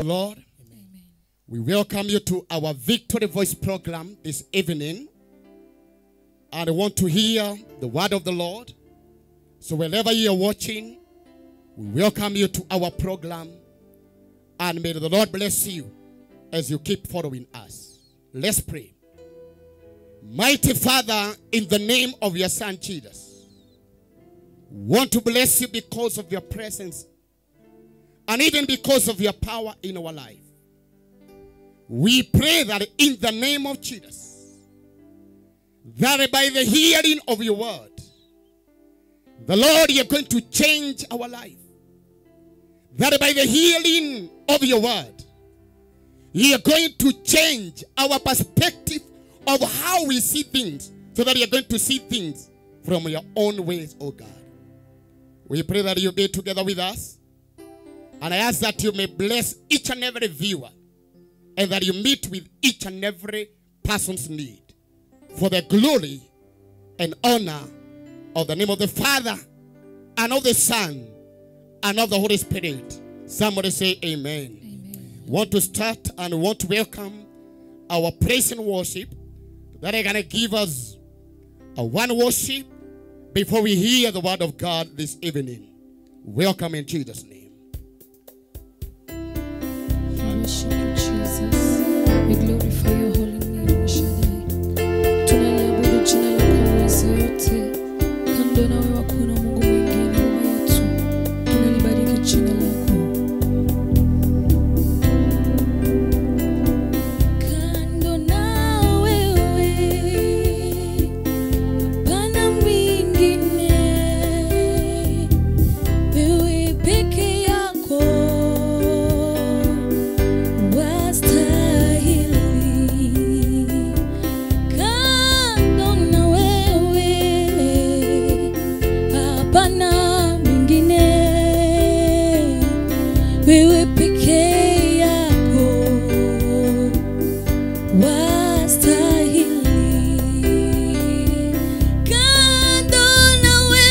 Lord, amen. We welcome you to our Victory Voice program this evening. And I want to hear the word of the Lord. So wherever you are watching, we welcome you to our program. And may the Lord bless you as you keep following us. Let's pray. Mighty Father, in the name of your Son Jesus, want to bless you because of your presence and even because of your power in our life. We pray that in the name of Jesus, that by the hearing of your word, the Lord, you're going to change our life. That by the hearing of your word, you're going to change our perspective of how we see things, so that you're going to see things from your own ways, oh God. We pray that you be together with us. And I ask that you may bless each and every viewer, and that you meet with each and every person's need, for the glory and honor of the name of the Father, and of the Son, and of the Holy Spirit. Somebody say amen. Amen. Want to start and want to welcome our praise and worship that are going to give us a one worship before we hear the word of God this evening. Welcome in Jesus' name. Worship you, Jesus. We glorify your holy name, Shaddai. Tunaliabudu jina lako uweza yote. Kando nawe hakuna Mungu mwingine nyuma yetu. Tunalibariki jina lako. Kando na wewe hapana mwingine. Wewe peke yako wewe peke yako wastahili. Kando na wewe hapana mwingine. Wewe peke yako wastahili. Kando na wewe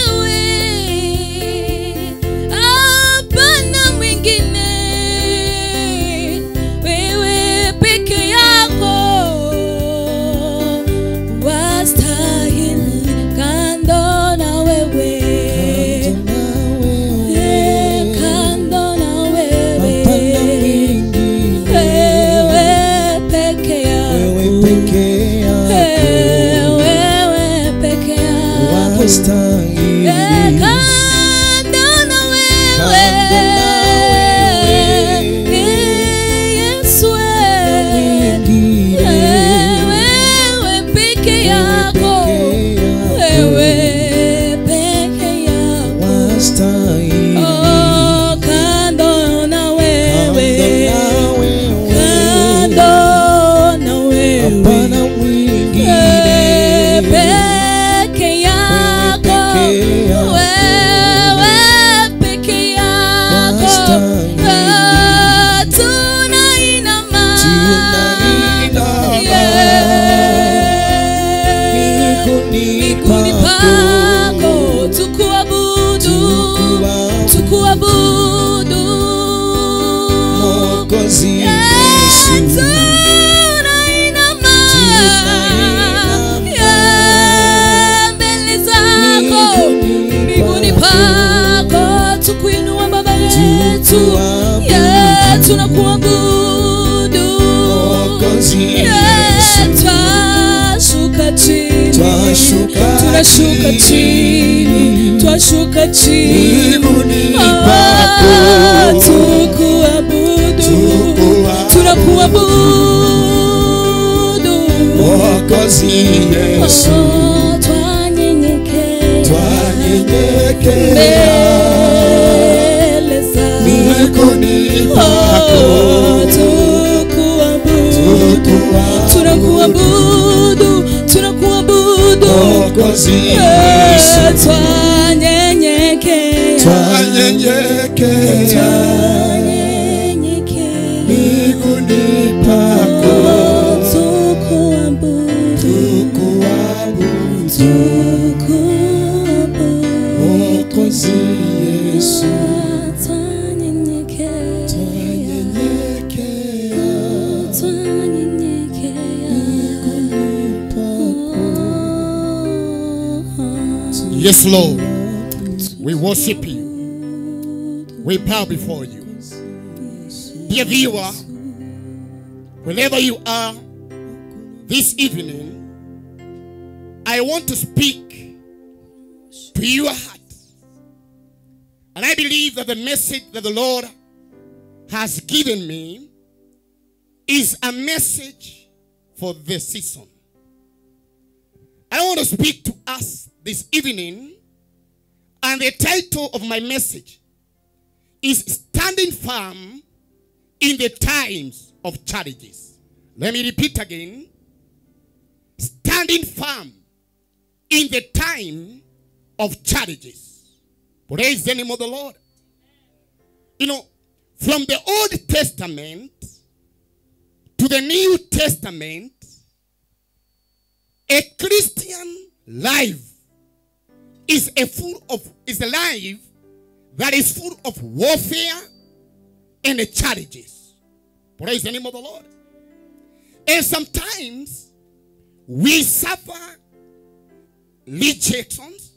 tunakuabudu, twashuka chini, twashuka chini, tukuabudu, tunakuabudu, Mwokozi Yesu, twanyenyekea tunakuabudu, Mwokozi Yesu, twanyenyekea mbinguni pako, tukuabudu, Mwokozi Yesu, twanyenyekea Yes, Lord. We worship you. We bow before you. Dear viewer, wherever you are this evening, I want to speak to your heart. And I believe that the message that the Lord has given me is a message for this season. I want to speak to us this evening, and the title of my message is Standing Firm in the Times of Challenges. Let me repeat again. Standing firm in the time of challenges. Praise the name of the Lord. You know, from the Old Testament to the New Testament, a Christian life is a life that is full of warfare and challenges. Praise the name of the Lord. And sometimes we suffer rejections.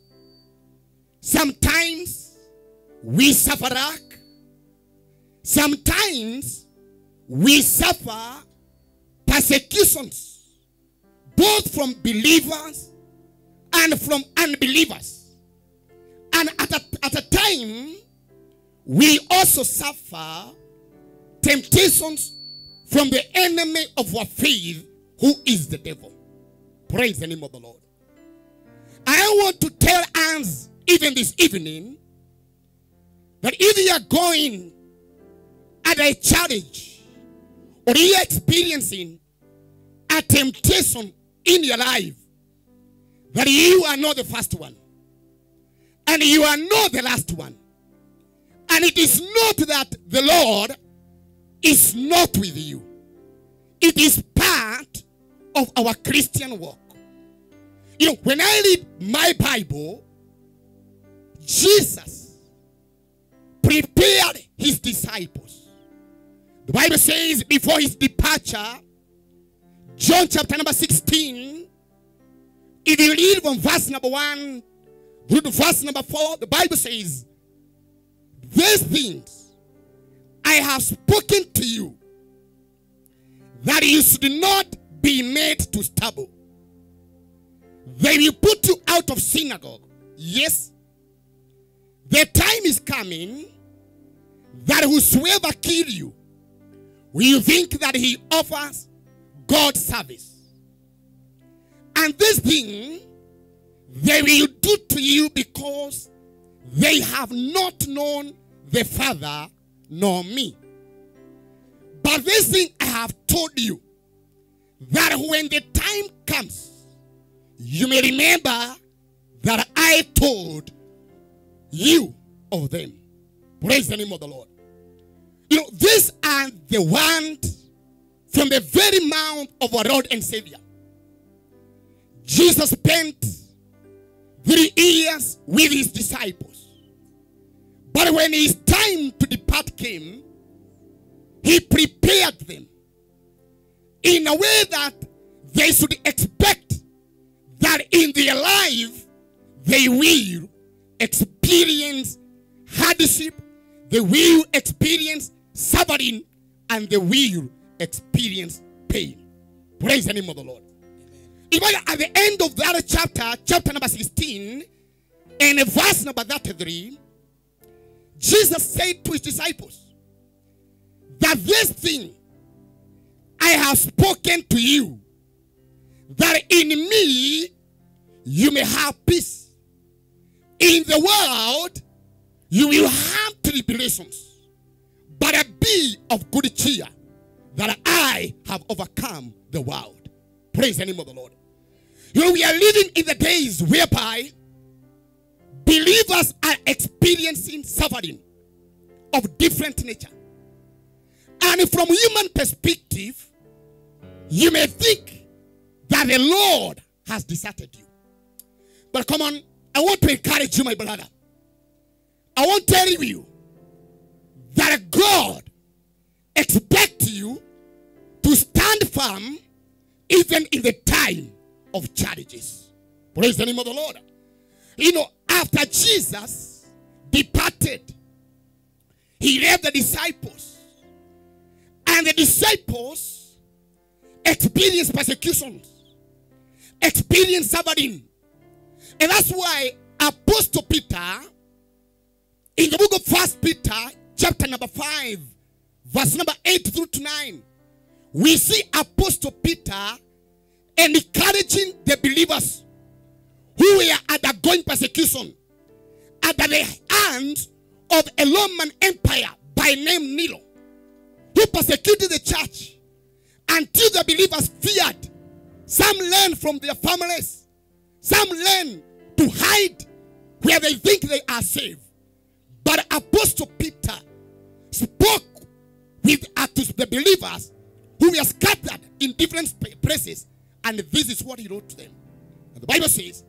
Sometimes we suffer lack. Sometimes we suffer persecutions, both from believers and from unbelievers. And at a time, we also suffer temptations from the enemy of our faith, who is the devil. Praise the name of the Lord. I want to tell us, even this evening, that if you are going at a challenge, or you are experiencing a temptation in your life, that you are not the first one, and you are not the last one. And it is not that the Lord is not with you. It is part of our Christian walk. You know, when I read my Bible, Jesus prepared his disciples. The Bible says before his departure, John chapter number 16, if you read from verse number 1 through to verse number 4, the Bible says, these things I have spoken to you, that you should not be made to stumble. They will put you out of synagogue. Yes, the time is coming that whosoever kill you will think that he offers God service. And this thing they will do to you because they have not known the Father nor me. But this thing I have told you, that when the time comes, you may remember that I told you of them. Praise the name of the Lord. You know, these are the ones from the very mouth of our Lord and Savior. Jesus spent 3 years with his disciples. But when his time to depart came, he prepared them in a way that they should expect that in their life they will experience hardship, they will experience suffering, and they will experience pain. Praise the name of the Lord. Even at the end of that chapter number 16, and verse number 33, Jesus said to his disciples that this thing I have spoken to you, that in me you may have peace. In the world you will have tribulations, but be of good cheer, that I have overcome the world. Praise the name of the Lord. You know, we are living in the days whereby believers are experiencing suffering of different nature. And from human perspective, you may think that the Lord has deserted you. But come on, I want to encourage you, my brother. I want to tell you that God expects you to stand firm even in the time of challenges. Praise the name of the Lord. You know, after Jesus departed, he left the disciples. And the disciples experienced persecutions, experienced suffering. And that's why Apostle Peter, in the book of 1 Peter, chapter number 5, verse number 8 through to 9, we see Apostle Peter encouraging the believers who were undergoing persecution under the hands of a Roman empire by name Nero, who persecuted the church until the believers feared. Some learned from their families. Some learned to hide where they think they are safe. But Apostle Peter spoke to the believers who were scattered in different places. And this is what he wrote to them. And the Bible says,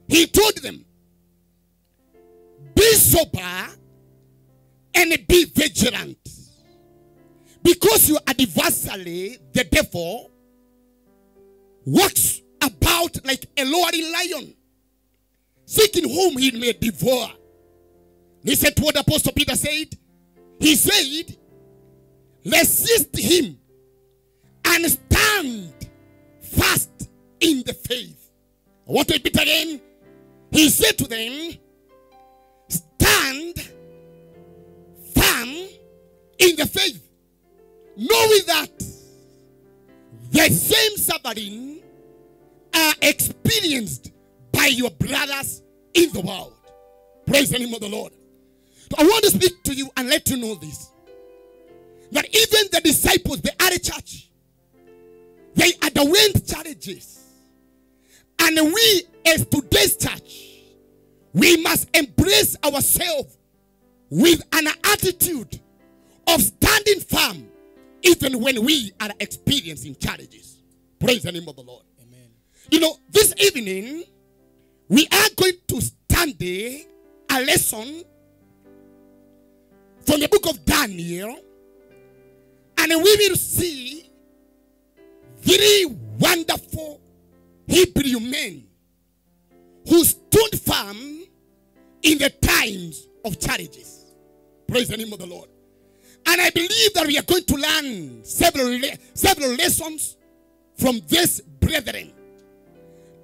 he told them, be sober and be vigilant. Because your adversary, the devil, walks about like a roaring lion, seeking whom he may devour. Listen to what Apostle Peter said. He said, resist him and stand fast in the faith. I want to repeat again. He said to them, stand firm in the faith, knowing that the same suffering are experienced by your brothers in the world. Praise the name of the Lord. I want to speak to you and let you know this. That even the disciples, the early church, they underwent challenges. And we as today's church, we must embrace ourselves with an attitude of standing firm even when we are experiencing challenges. Praise the name of the Lord. Amen. You know, this evening, we are going to study a lesson from the book of Daniel. And we will see 3 wonderful Hebrew men who stood firm in the times of challenges. Praise the name of the Lord. And I believe that we are going to learn several lessons from this brethren.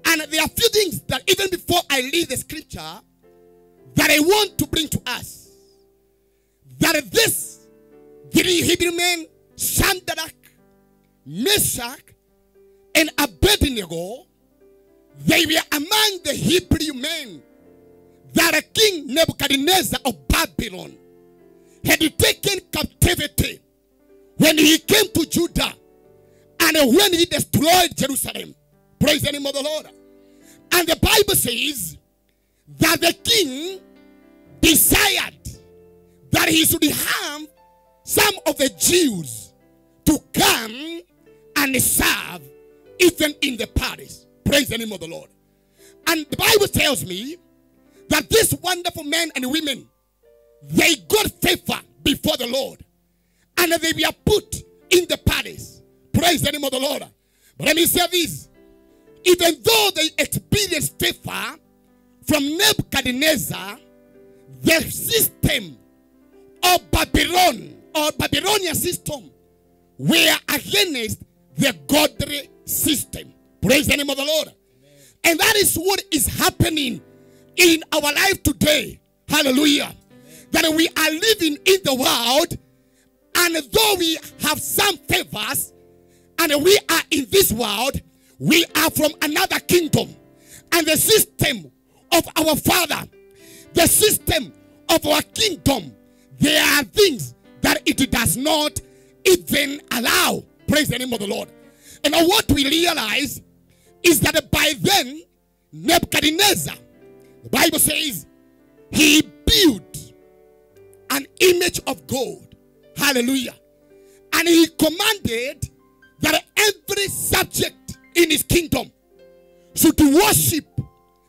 And there are a few things that even before I read the scripture that I want to bring to us. That this 3 Hebrew men, Shadrach, Meshach, and Abednego, they were among the Hebrew men that King Nebuchadnezzar of Babylon had taken captivity when he came to Judah and when he destroyed Jerusalem. Praise the name of the Lord. And the Bible says that the king desired that he should have some of the Jews to come and serve even in the palace. Praise the name of the Lord. And the Bible tells me that these wonderful men and women, they got favor before the Lord. And they were put in the palace. Praise the name of the Lord. But let me say this. Even though they experienced favor from Nebuchadnezzar, the system of Babylon or Babylonian system were against the godly system. Praise the name of the Lord. Amen. And that is what is happening in our life today. Hallelujah. Amen. That we are living in the world, and though we have some favors and we are in this world, we are from another kingdom. And the system of our Father, the system of our kingdom, there are things that it does not even allow. Praise the name of the Lord. And what we realize is that by then, Nebuchadnezzar, the Bible says, he built an image of gold. Hallelujah. And he commanded that every subject in his kingdom should worship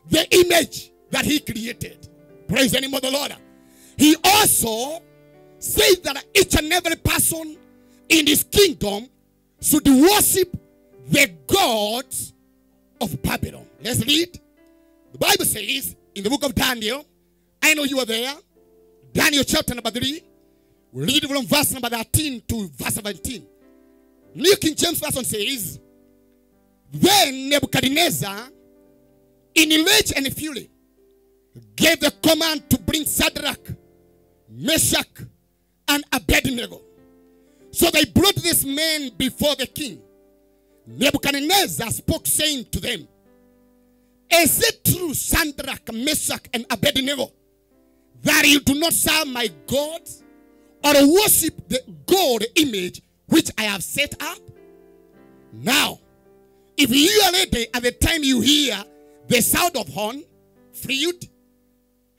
the image that he created. Praise the name of the Lord. He also said that each and every person in his kingdom should worship the gods of Babylon. Let's read. The Bible says, in the book of Daniel. I know you are there. Daniel chapter number 3. We read from verse number 13 to verse 17. New King James Version says, then Nebuchadnezzar, in rage and fury, gave the command to bring Shadrach, Meshach, and Abednego. So they brought these men before the king. Nebuchadnezzar spoke, saying to them, is it true, Shadrach, Meshach, and Abednego, that you do not serve my God, or worship the gold image which I have set up? Now, if you are ready at the time you hear the sound of horn, flute,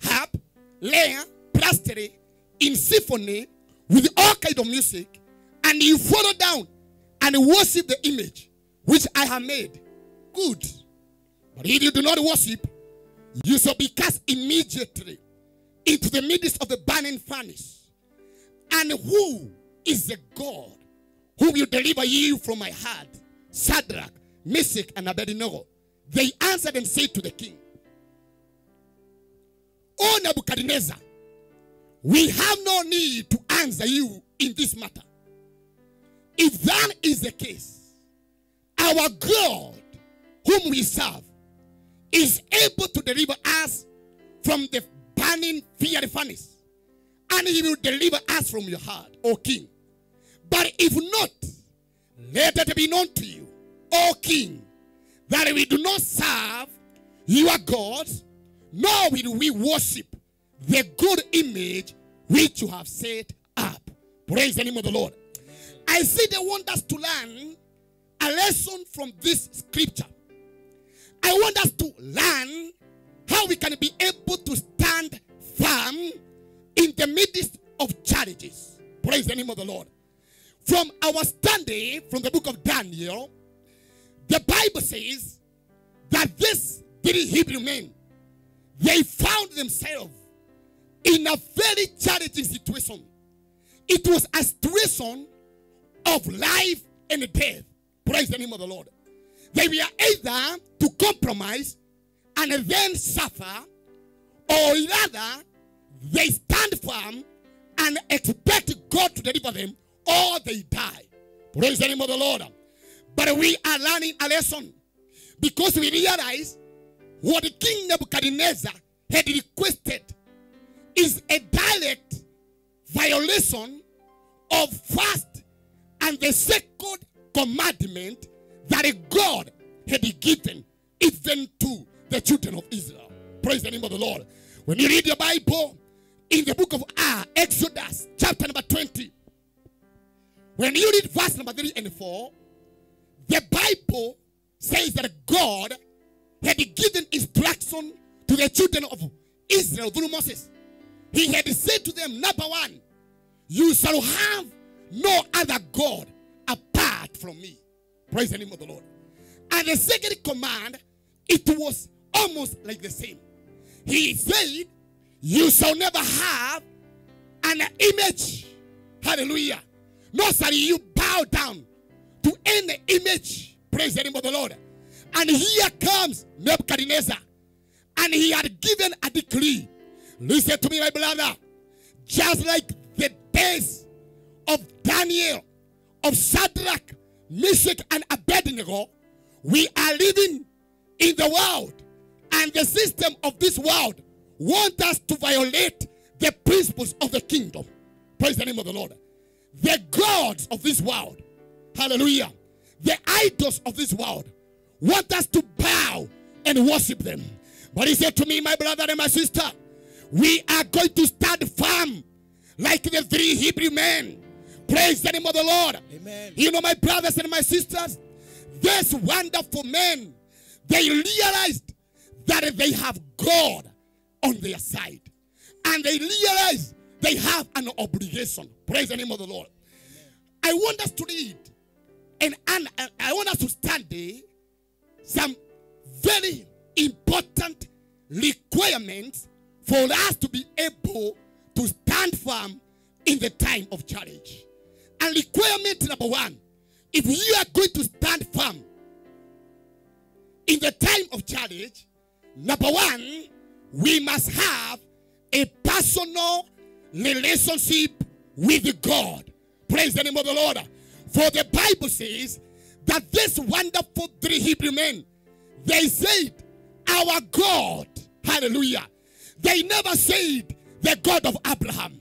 harp, lyre, psaltery, in symphony, with all kinds of music, and you follow down and worship the image which I have made, good. But if you do not worship, you shall be cast immediately into the midst of the burning furnace. And who is the God who will deliver you from my hand? Shadrach, Meshach, and Abednego. They answered and said to the king, O Nebuchadnezzar, we have no need to answer you in this matter. If that is the case, our God, whom we serve, is able to deliver us from the burning fiery furnace, and he will deliver us from your hand, O king. But if not, let it be known to you, O king, that we do not serve your gods, nor will we worship the good image which you have set up. Praise the name of the Lord. I see they want us to learn a lesson from this scripture. I want us to learn how we can be able to stand firm in the midst of challenges. Praise the name of the Lord. From our study from the book of Daniel, the Bible says that these 3 Hebrew men, they found themselves in a very challenging situation. It was a situation of life and death. Praise the name of the Lord. They were either to compromise and then suffer, or rather they stand firm and expect God to deliver them, or they die. Praise the name of the Lord. But we are learning a lesson, because we realize what King Nebuchadnezzar had requested is a direct violation of first and the second commandment that God had given even to the children of Israel. Praise the name of the Lord. When you read your Bible in the book of Exodus chapter number 20, when you read verse number 3 and 4, the Bible says that God had given instruction to the children of Israel through Moses. He had said to them, number 1, you shall have no other God apart from me. Praise the name of the Lord. And the second command, it was almost like the same. He said, you shall never have an image. Hallelujah. Nor shall you bow down to any image. Praise the name of the Lord. And here comes Nebuchadnezzar. And he had given a decree. Listen to me, my brother. Just like the days of Daniel, of Shadrach, Meshach, and Abednego, we are living in the world. And the system of this world wants us to violate the principles of the kingdom. Praise the name of the Lord. The gods of this world, hallelujah, the idols of this world want us to bow and worship them. But he said to me, my brother and my sister, we are going to stand firm like the 3 Hebrew men. Praise the name of the Lord. Amen. You know, my brothers and my sisters, these wonderful men, they realized that they have God on their side. And they realized they have an obligation. Praise the name of the Lord. Amen. I want us to read and I want us to study some very important requirements for us to be able to stand firm in the time of challenge. And requirement number 1, if you are going to stand firm in the time of challenge, number 1, we must have a personal relationship with God. Praise the name of the Lord. For the Bible says that this wonderful three Hebrew men, they said, our God. Hallelujah. They never said the God of Abraham.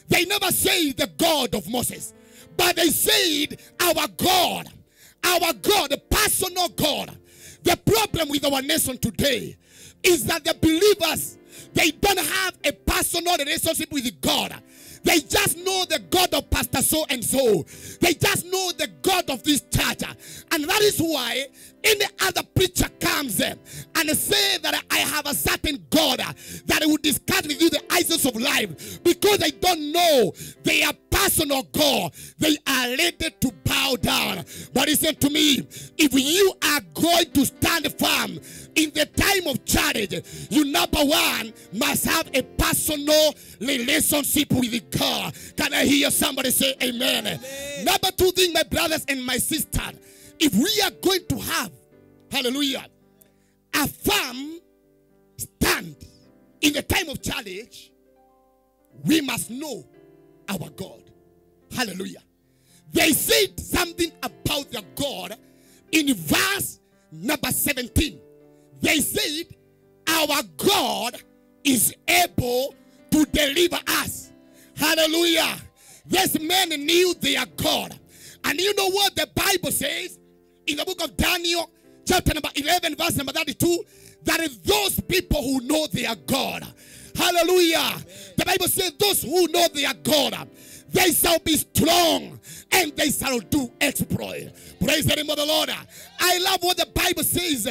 They never said the God of Moses. But they said our God. Our God, the personal God. The problem with our nation today is that the believers, they don't have a personal relationship with God. They just know the God of Pastor so and so. They just know the God of this church. And that is why any other preacher comes and say that I have a certain God that will discuss with you the issues of life, because they don't know their personal God. They are ready to bow down. But listen to me, if you are going to stand firm in the time of challenge, you number one must have a personal relationship with God. Can I hear somebody say amen? Amen. Number two thing, my brothers and my sisters, if we are going to have, hallelujah, a firm stand in the time of challenge, we must know our God. Hallelujah. They said something about their God in verse number 17. They said, our God is able to deliver us. Hallelujah. These men knew their God. And you know what the Bible says in the book of Daniel, chapter number 11, verse number 32, that is those people who know their God. Hallelujah. Amen. The Bible says those who know their God, they shall be strong and they shall do exploit. Praise the name of the Lord. I love what the Bible says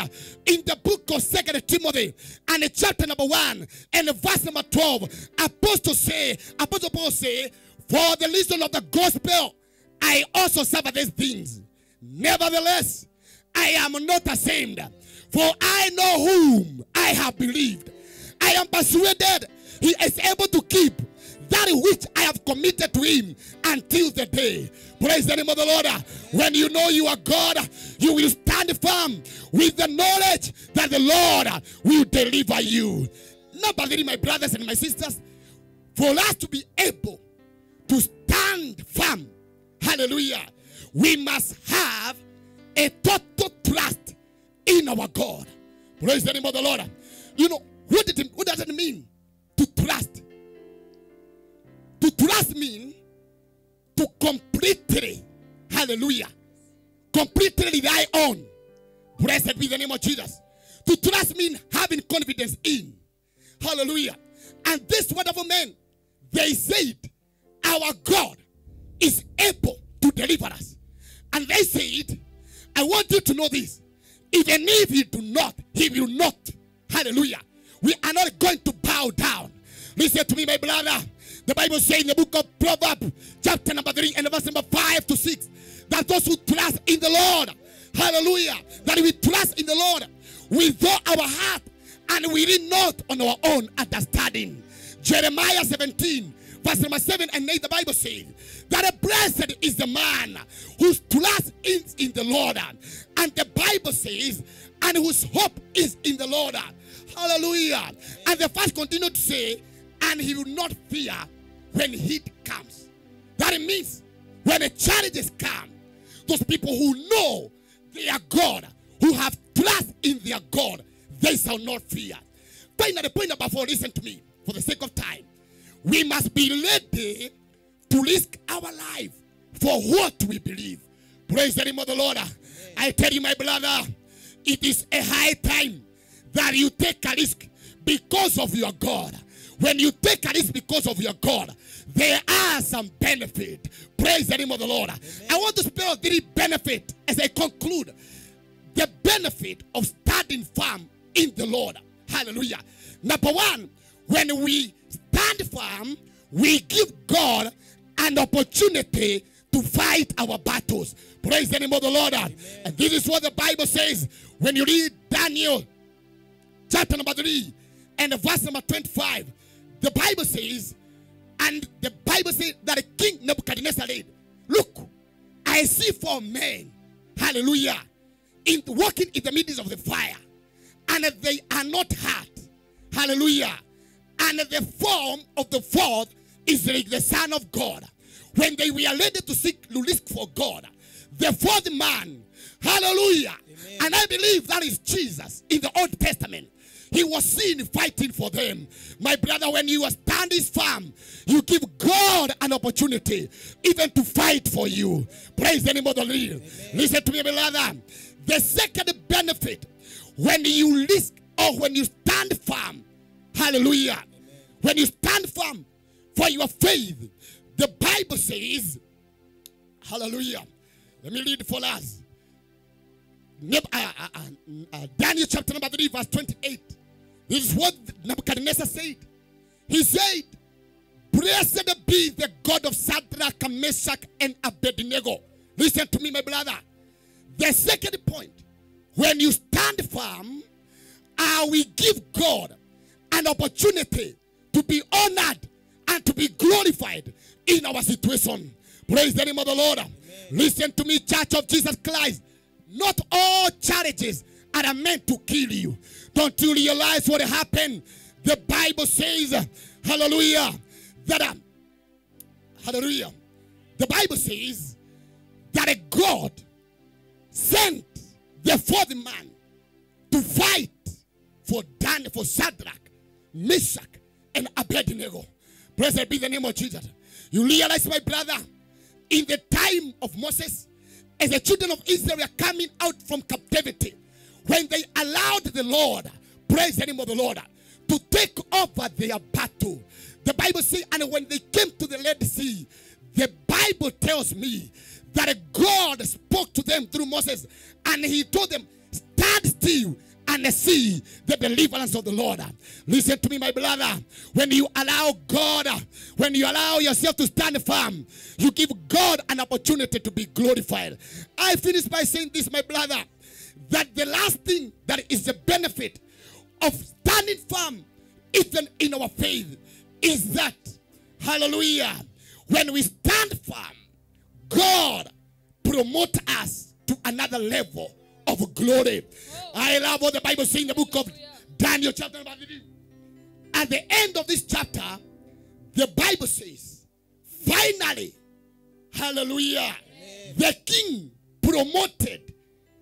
in the book of 2 Timothy and chapter number 1 and verse number 12. Apostle Paul say, for the reason of the gospel, I also suffer these things. Nevertheless, I am not ashamed, for I know whom I have believed. I am persuaded he is able to keep that which I have committed to him until the day. Praise the name of the Lord. When you know you are God, you will stand firm with the knowledge that the Lord will deliver you. Number three, my brothers and my sisters, for us to be able to stand firm, hallelujah, we must have a total trust in our God. Praise the name of the Lord. You know, what does it mean to trust? To trust means to completely, hallelujah, completely rely on. Blessed be the name of Jesus. To trust means having confidence in. Hallelujah. And this wonderful men, they said, our God is able to deliver us. And they said, I want you to know this. Even if you do not, he will not. Hallelujah. We are not going to bow down. Listen to me, my brother. The Bible says in the book of Proverbs, chapter number 3 and verse number 5 to 6, that those who trust in the Lord, hallelujah, that we trust in the Lord with all our heart and we lean not on our own understanding. Jeremiah 17, verse number 7 and 8, the Bible says that blessed is the man whose trust is in the Lord. And the Bible says, and whose hope is in the Lord. Hallelujah. And the verse continued to say, and he will not fear when heat comes. That means when the challenges come, those people who know their God, who have trust in their God, they shall not fear. Finally, point number 4, listen to me, for the sake of time. We must be ready to risk our life for what we believe. Praise the name of the Lord. Amen. I tell you, my brother, it is a high time that you take a risk because of your God. When you take a risk because of your God, there are some benefit. Praise the name of the Lord. Amen. I want to spell 3 benefits as I conclude. The benefit of standing firm in the Lord. Hallelujah. Number 1, when we stand firm, we give God an opportunity to fight our battles. Praise the name of the Lord. Amen. And this is what the Bible says when you read Daniel chapter number 3 and verse number 25. The Bible says, and the Bible says that King Nebuchadnezzar said, look, I see 4 men, hallelujah, walking in the midst of the fire, and they are not hurt. Hallelujah. And the form of the fourth is like the Son of God. When they were ready to look for God, the fourth man, hallelujah. Amen. And I believe that is Jesus in the Old Testament. He was seen fighting for them. My brother, when you are standing firm, you give God an opportunity even to fight for you. Praise the name of the Lord. Listen to me, brother. The second benefit, when you list or when you stand firm, hallelujah. Amen. When you stand firm for your faith, the Bible says, hallelujah. Let me read for us. Daniel chapter number 3 verse 28. This is what Nebuchadnezzar said. He said, blessed be the God of Shadrach, Meshach, and Abednego. Listen to me, my brother. The second point, when you stand firm, we give God an opportunity to be honored and to be glorified in our situation. Praise the name of the Lord. Amen. Listen to me, Church of Jesus Christ. Not all challenges are meant to kill you. Don't you realize what happened? The Bible says, hallelujah, that, hallelujah, the Bible says that God sent the fourth man to fight for Daniel, for Shadrach, Meshach, and Abednego. Blessed be the name of Jesus. You realize, my brother, in the time of Moses, as the children of Israel were coming out from captivity, when they allowed the Lord, praise the name of the Lord, to take over their battle, the Bible says, and when they came to the Red Sea, the Bible tells me that God spoke to them through Moses, and he told them, stand still and see the deliverance of the Lord. Listen to me, my brother. When you allow God, when you allow yourself to stand firm, you give God an opportunity to be glorified. I finish by saying this, my brother, that the last thing that is the benefit of standing firm even in our faith is that, hallelujah, when we stand firm, God promotes us to another level of glory. I love what the Bible says in the book of Daniel chapter number 3. At the end of this chapter, the Bible says, finally, hallelujah, amen, the king promoted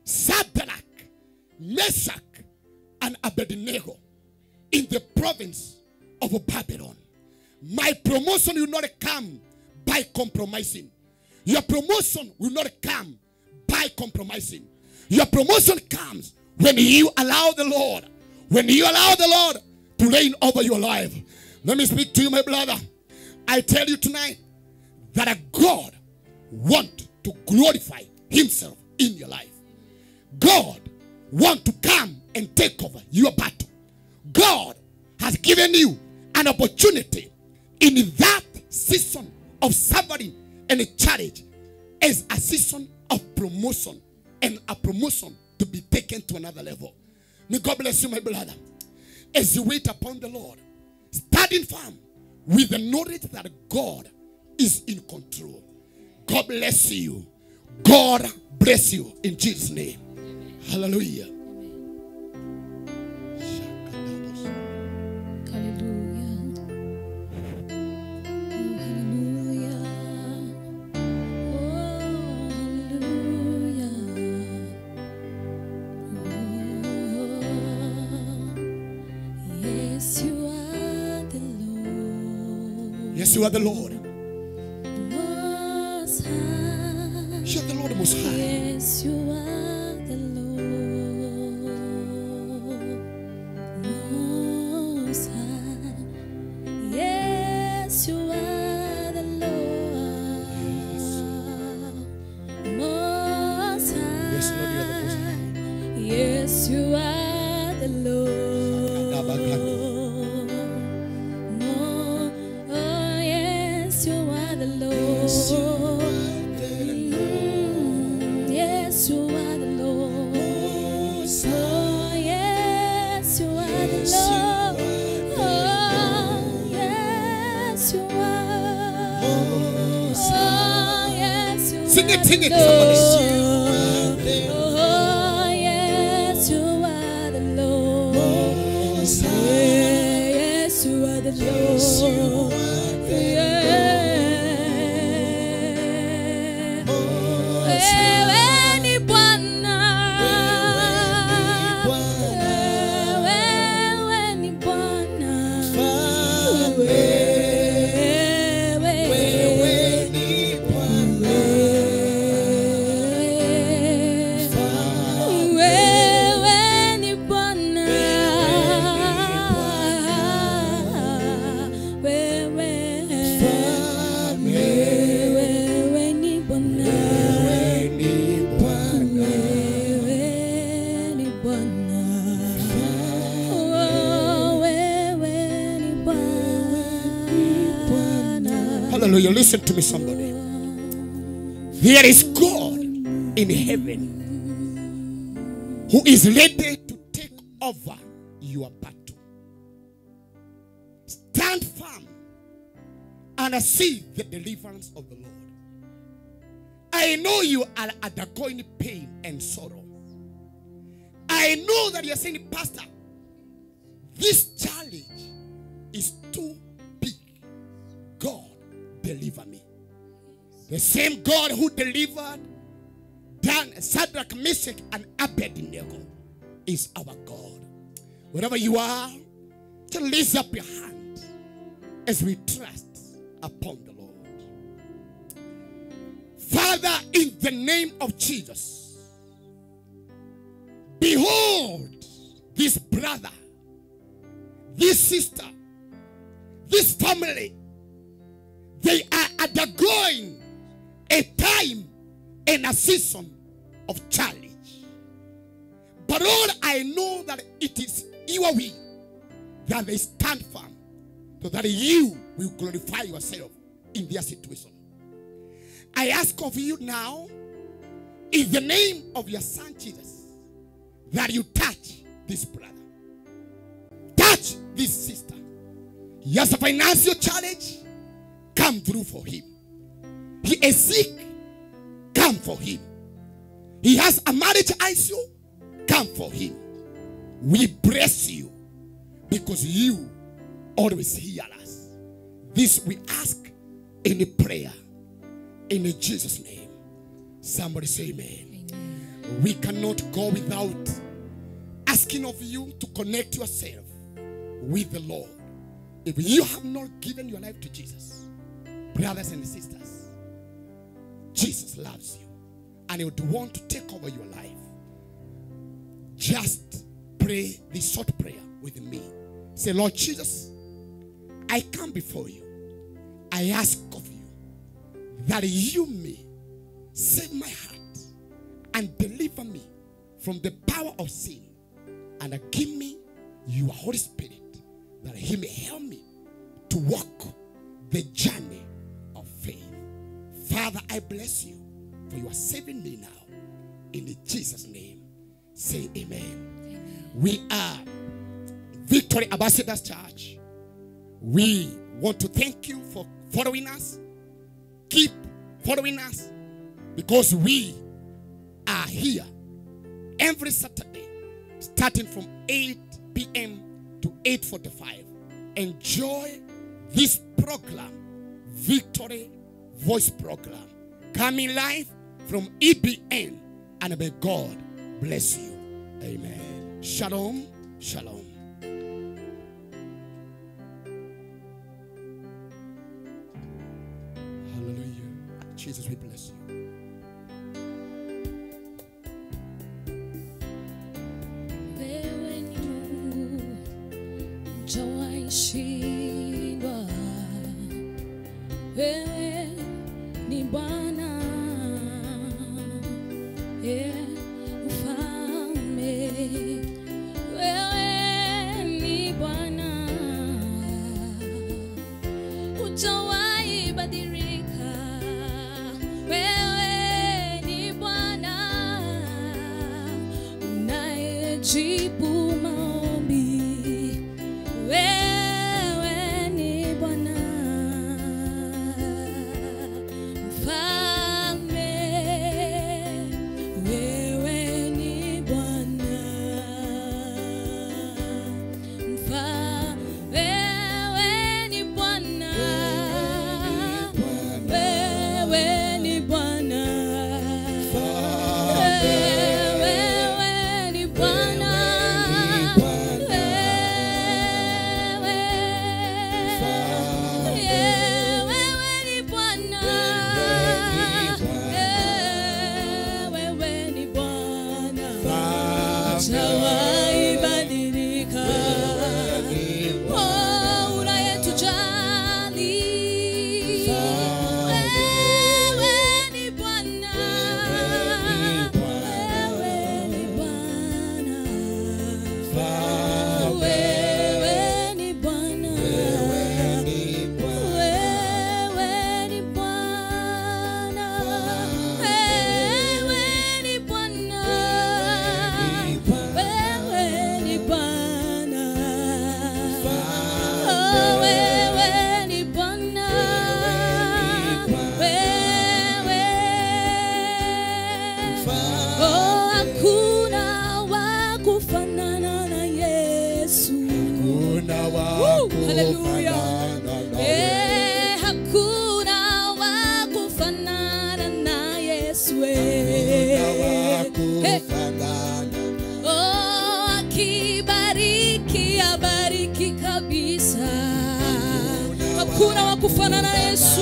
Shadrach, Meshach, and Abednego in the province of Babylon. My promotion will not come by compromising. Your promotion will not come by compromising. Your promotion comes when you allow the Lord, to reign over your life. Let me speak to you, my brother. I tell you tonight that a God wants to glorify himself in your life. God wants to come and take over your battle. God has given you an opportunity in that season of suffering and a challenge as a season of promotion, and a promotion to be taken to another level. May God bless you, my brother. As you wait upon the Lord, standing firm with the knowledge that God is in control. God bless you. God bless you in Jesus' name. Hallelujah. You are the Lord. Most high. You are the Lord Most High. Yes, you are the Lord Most High. Yes, you are the Lord Most High. Yes, Lord, you are the Most High. Yes, you are the Lord. Yes, you are the Lord. Oh, yes, you are the Lord. Oh, yes, you are. Oh, yes, you are. Sing it, somebody. Oh, yes, you are the Lord. Hallelujah. Listen to me, somebody. There is God in heaven who is ready to take over your battle. Stand firm and see the deliverance of the Lord. I know you are undergoing pain and sorrow. I know that you are saying, Pastor, this challenge is too big. God, deliver me. The same God who delivered Shadrach, Meshach, and Abednego is our God. Wherever you are, just lift up your hand as we trust upon the Lord. Father, in the name of Jesus, behold this brother, this sister, this family. They are undergoing a time and a season of challenge. But Lord, I know that it is your will that they stand firm so that you will glorify yourself in their situation. I ask of you now, in the name of your son Jesus, that you touch this brother. Touch this sister. He has a financial challenge. Come through for him. He is sick. Come for him. He has a marriage issue. Come for him. We bless you because you always hear us. This we ask in a prayer in Jesus' name. Somebody say amen. Amen. We cannot go without asking of you to connect yourself with the Lord. If you have not given your life to Jesus, brothers and sisters, Jesus loves you and he would want to take over your life. Just pray this short prayer with me. Say, Lord Jesus, I come before you. I ask of you that you may save my heart and deliver me from the power of sin, and give me your Holy Spirit that he may help me to walk the journey of faith. Father, I bless you for you are saving me now. In Jesus' name, say amen. Amen. We are Victory Ambassadors Church. We want to thank you for following us. Keep following us because we are here every Saturday starting from 8 p.m. to 8:45. Enjoy this program, Victory Voice Program, coming live from EBN, and may God bless you. Amen. Shalom, shalom. Hallelujah. Jesus, we bless you. Wewe ni Mungu, hujawahi shindwa. Wewe ni Bwana, mfalme. Wewe ni Bwana, hujawahi badilika. Wewe ni Bwana, unayejibu maombi. Wewe ni Bwana, mfalme. Wewe ni Bwana, wewe ni Bwana. hujawahi badilika. Oh, unayetujali. Wewe ni Bwana. Wewe ni Bwana. Wewe ni Bwana. Wewe ni Bwana. Wewe ni Bwana. Wewe ni Bwana. Oh, wewe ni Bwana. Oh, hakuna wa kufanana na Yesu. Hallelujah. Hakuna wa kufanana na Yesu. Oh, akibariki abariki kabisa. Hakuna wa kufanana na Yesu.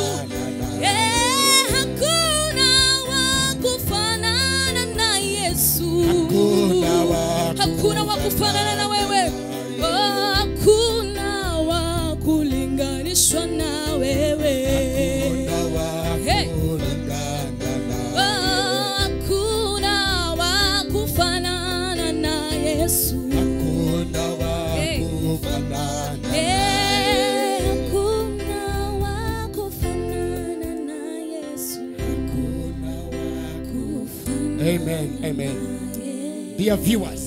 Hakuna wa kufanana na Yesu. Hakuna wa kufanana na wewe. Oh, hakuna wa kulinganishwa na wewe. Hey. Oh, hakuna wa kufanana na Yesu. Hey. Hakuna wa kufanana na Yesu. Amen. Amen. Dear viewers,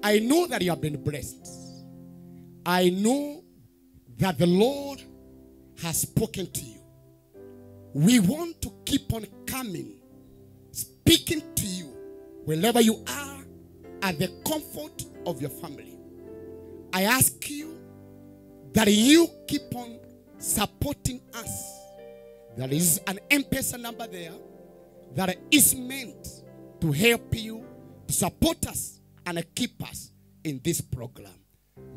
I know that you have been blessed. I know that the Lord has spoken to you. We want to keep on coming, speaking to you wherever you are at the comfort of your family. I ask you that you keep on supporting us. There is an M-Pesa number there that is meant to help you, to support us, and keep us in this program.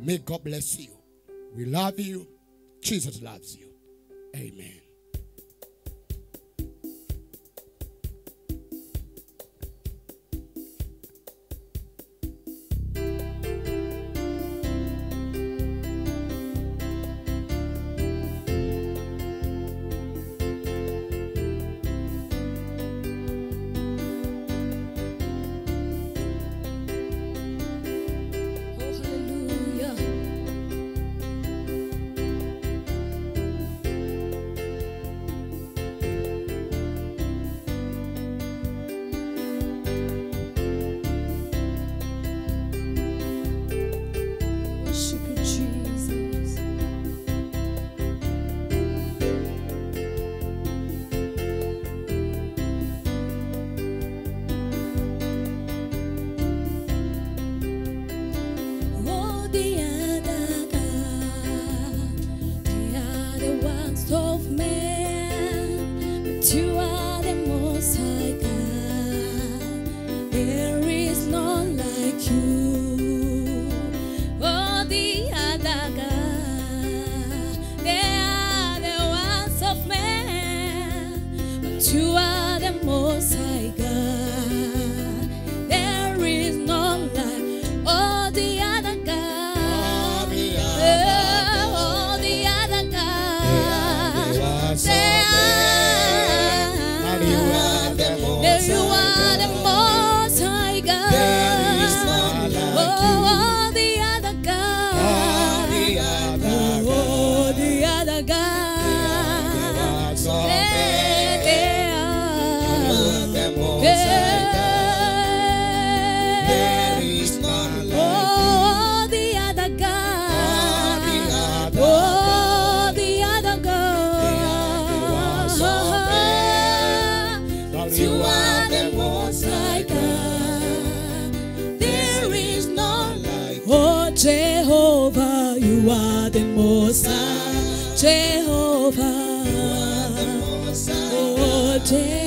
May God bless you. We love you. Jesus loves you. Amen. You are the Most High God. There is none like all the other gods. All the other gods. You are the Most High God. All the other gods. All the other gods. Jehovah, you are the Most High. Jehovah, you are the Most High. Oh, Jehovah.